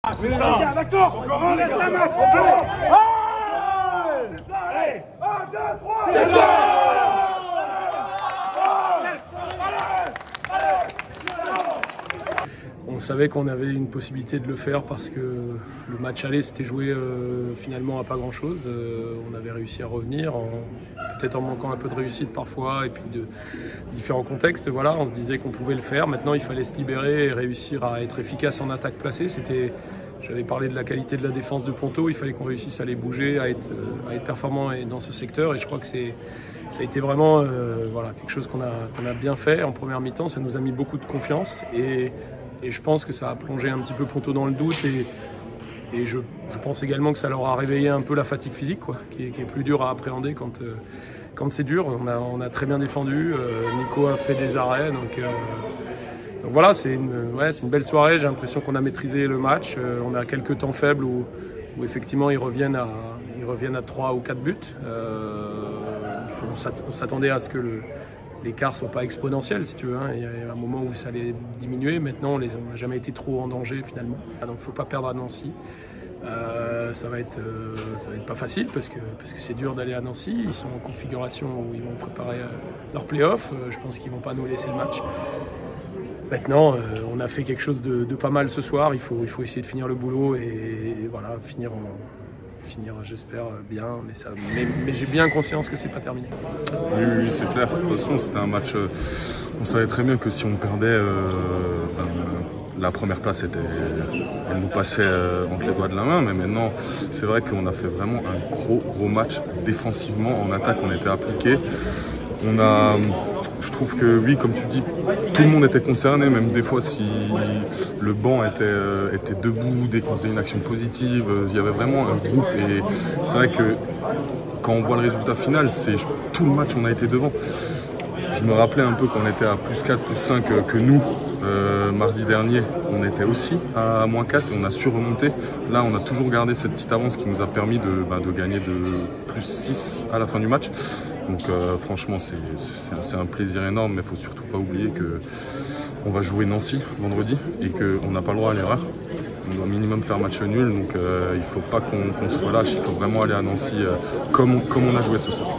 Ah, c'est ça. D'accord. On laisse la match. C'est ça. Allez. 1, 2, 3. C'est bon. On savait qu'on avait une possibilité de le faire parce que le match aller s'était joué finalement à pas grand chose. On avait réussi à revenir, peut-être en manquant un peu de réussite parfois et puis de différents contextes. Voilà, on se disait qu'on pouvait le faire. Maintenant, il fallait se libérer et réussir à être efficace en attaque placée. J'avais parlé de la qualité de la défense de Ponto. Il fallait qu'on réussisse à les bouger, à être performant dans ce secteur. Et je crois que ça a été vraiment voilà, quelque chose qu'on a bien fait en première mi-temps. Ça nous a mis beaucoup de confiance et je pense que ça a plongé un petit peu Ponto dans le doute et je pense également que ça leur a réveillé un peu la fatigue physique, quoi, qui est plus dur à appréhender quand c'est dur. On a très bien défendu, Nico a fait des arrêts, donc voilà, c'est une belle soirée. J'ai l'impression qu'on a maîtrisé le match. On a quelques temps faibles où effectivement ils reviennent à 3 ou 4 buts. On s'attendait à ce que l'écart ne soit pas exponentiel, si tu veux. Il y a un moment où ça allait diminuer. Maintenant, on n'a jamais été trop en danger, finalement. Donc, il ne faut pas perdre à Nancy. Ça va être pas facile parce que c'est dur d'aller à Nancy. Ils sont en configuration où ils vont préparer leur play-off. Je pense qu'ils ne vont pas nous laisser le match. Maintenant, on a fait quelque chose de pas mal ce soir. Il faut essayer de finir le boulot et voilà, finir, j'espère, bien. Mais j'ai bien conscience que c'est pas terminé. Oui, c'est clair. De toute façon, c'était un match. On savait très bien que si on perdait, la première place, elle nous passait entre les doigts de la main. Mais maintenant, c'est vrai qu'on a fait vraiment un gros match défensivement. En attaque, on était appliqué. Je trouve que oui, comme tu dis, tout le monde était concerné, même des fois si le banc était debout, dès qu'on faisait une action positive, il y avait vraiment un groupe et c'est vrai que quand on voit le résultat final, c'est tout le match on a été devant. Je me rappelais un peu qu'on était à +4, +5 que nous, mardi dernier, on était aussi à -4 et on a su remonter. Là, on a toujours gardé cette petite avance qui nous a permis de gagner de +6 à la fin du match. Donc franchement, c'est un plaisir énorme, mais il ne faut surtout pas oublier qu'on va jouer Nancy vendredi et qu'on n'a pas le droit à l'erreur. On doit minimum faire match nul, donc il ne faut pas qu'on se relâche, il faut vraiment aller à Nancy comme on a joué ce soir.